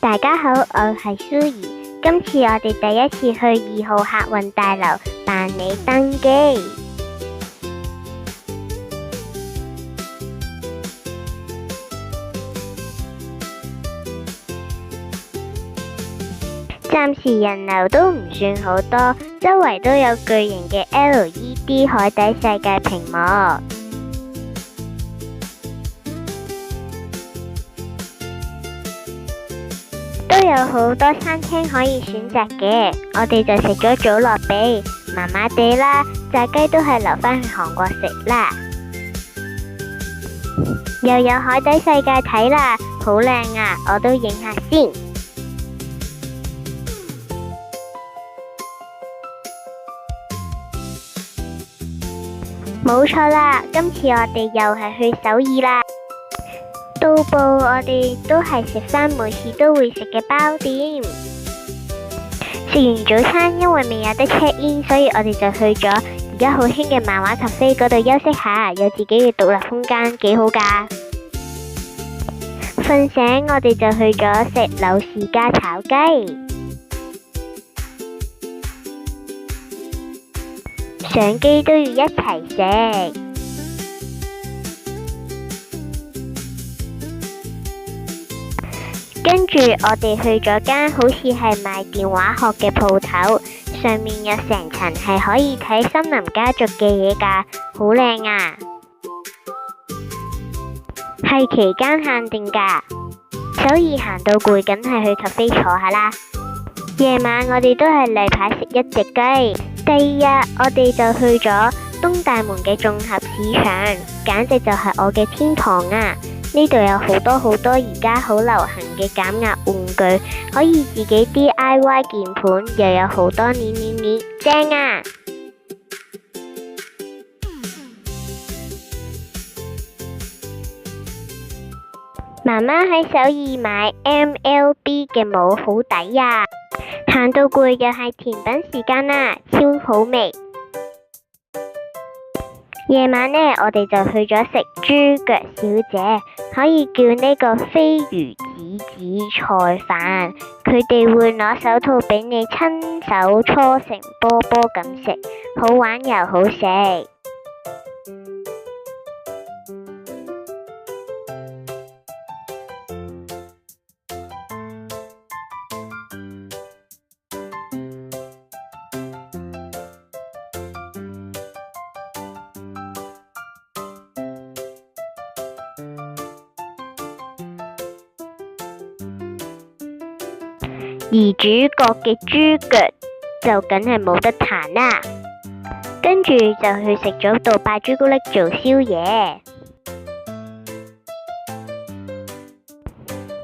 大家好，我係舒怡。今次我哋第一次去2號客運大樓辦理登機。暫時人流都唔算好多，周圍都有巨型嘅 LED 海底世界屏幕，都有好多餐廳可以選擇嘅。我哋就食咗祖樂比，麻麻地啦，炸雞都係留返去韓國食啦。又有海底世界睇啦，好靚啊，我都影下先。冇錯啦，今次我哋又係去首爾啦。到埗我哋都係食返每次都會食嘅包店。食完早餐，因為未有得 check in， 所以我哋就去咗而家好興嘅漫畫咖啡嗰度休息下，有自己嘅獨立空間，幾好㗎。瞓醒我哋就去咗食柳氏家炒雞。上機都要一齊食。跟住我哋去咗間好似係賣電話殼嘅鋪頭，上面有成層係可以睇森林家族嘅嘢㗎，好靚啊！係期間限定㗎。首爾行到攰，梗係去咖啡坐下啦。夜晚我哋都係例牌食一隻雞。第二日我哋就去咗東大門嘅綜合市場，簡直就係我嘅天堂啊！呢度有好多而家好流行嘅減壓玩具，可以自己 DIY 鍵盤，又有好多捏，正啊！媽媽喺首爾買 MLB 嘅帽好抵啊！行到攰又係甜品時間啦，超好味。夜晚呢，我哋就去咗食豬腳小姐，可以叫呢個飛魚子菜飯。佢哋會攞手套俾你親手搓成波波咁食，好玩又好食。而主角嘅豬腳就梗係冇得彈啦，跟住就去食咗杜拜朱古力做宵夜。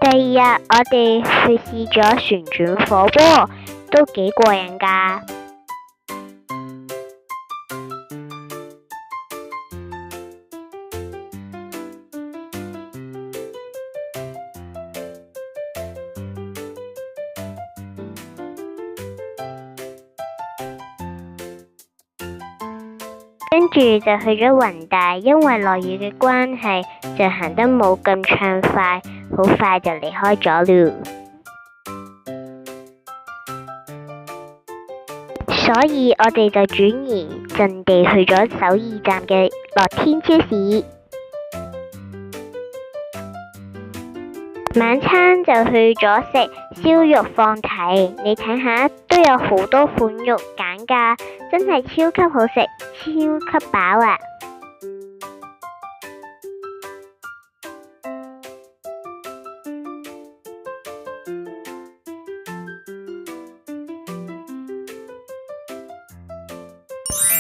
第二日我哋去試咗旋轉火鍋，都幾過癮㗎。跟住就去咗弘大，因為落雨嘅關係，就行得冇咁暢快，好快就離開咗了。所以我哋就轉移陣地去咗首爾站嘅樂天超市。晚餐就去咗食燒肉放題，你睇下都有好多款肉揀㗎，真係超級好食，超級飽啊！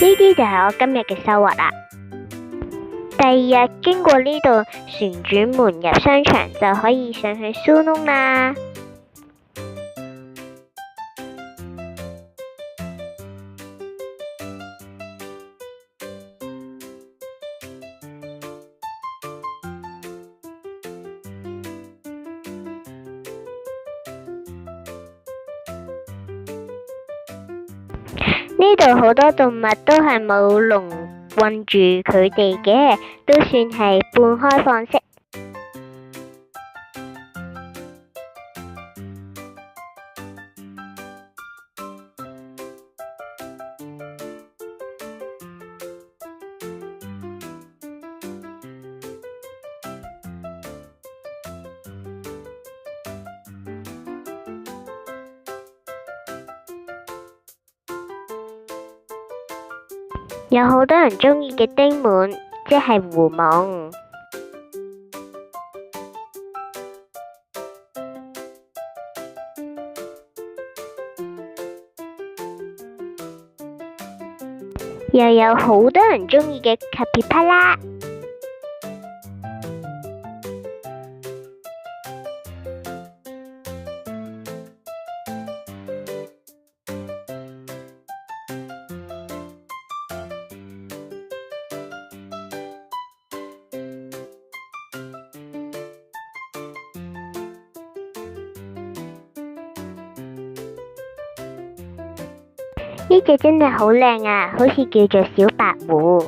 呢啲就係我今日嘅收穫啦。第二日經過呢度旋轉門入商場，就可以上去蘇窿啦。呢度好多動物都係冇籠困住佢哋嘅，都算係半開放式。有好多人鍾意嘅丁滿，即係狐獴。又有好多人鍾意嘅卡皮巴拉。呢隻真係好靚啊，好似叫做小白狐。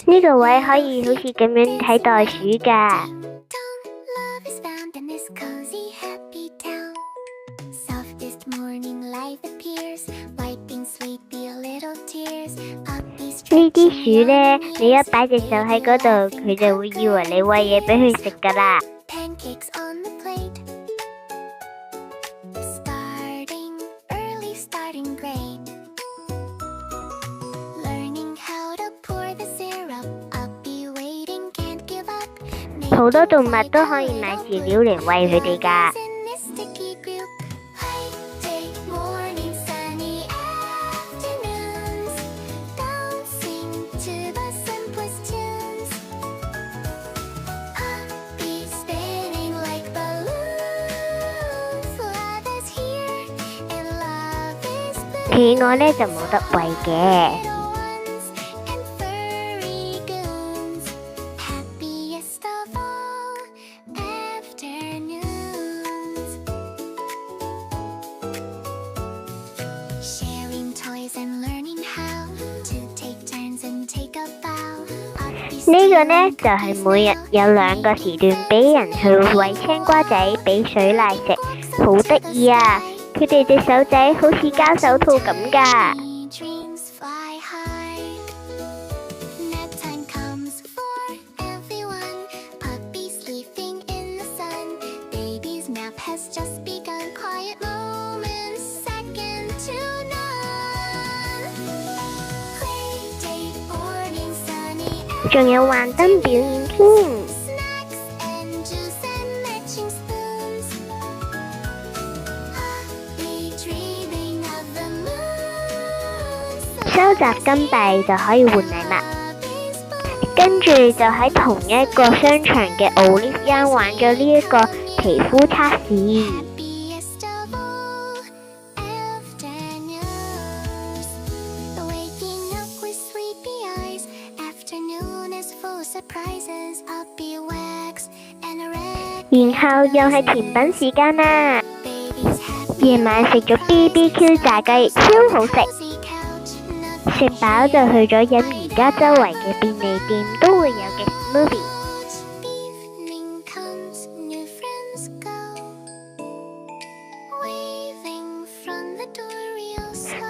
呢個位可以好似咁樣睇袋鼠㗎。呢啲鼠呢，你一擺隻手喺嗰度，佢就會以為你餵嘢俾佢食㗎啦。好多動物都可以買飼料嚟餵佢哋㗎。企鵝呢就冇得餵嘅。呢個呢就係每日有2個時段俾人去餵青瓜仔，俾水奶食，好得意啊！佢哋隻手仔好似膠手套咁㗎。仲有幻燈表演添。收集金幣就可以換禮物，跟住就喺同一個商場嘅奧利亞玩咗呢一個皮膚測試。然後又係甜品時間啦，夜晚食咗 BBQ 炸雞，超好食。食飽就去咗飲而家周圍嘅便利店都會有嘅 smoothie，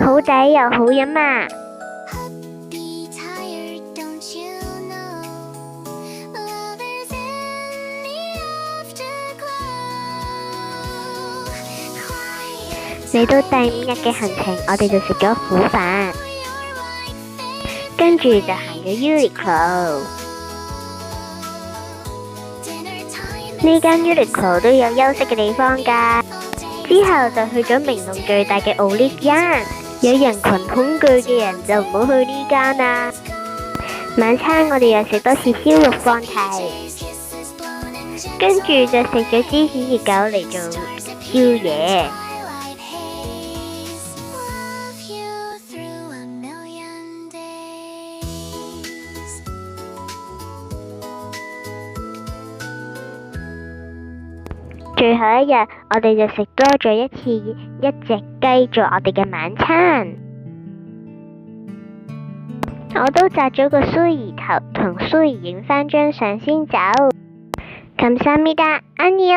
好抵又好飲啊！嚟到第5日嘅行程，我哋就食咗苦飯，跟住就行咗 Uniqlo。呢間 Uniqlo 都有休息嘅地方㗎。之後就去咗名動最大嘅奧利亞，有人群恐懼嘅人就唔好去呢間啦。晚餐我哋又食多次燒肉放題，跟住就食咗芝士熱狗嚟做宵夜。最後一日，我哋就食多咗一隻雞做我哋嘅晚餐。我都紮咗個蘇兒頭，同蘇兒影返張相先走。감사합니다，안녕。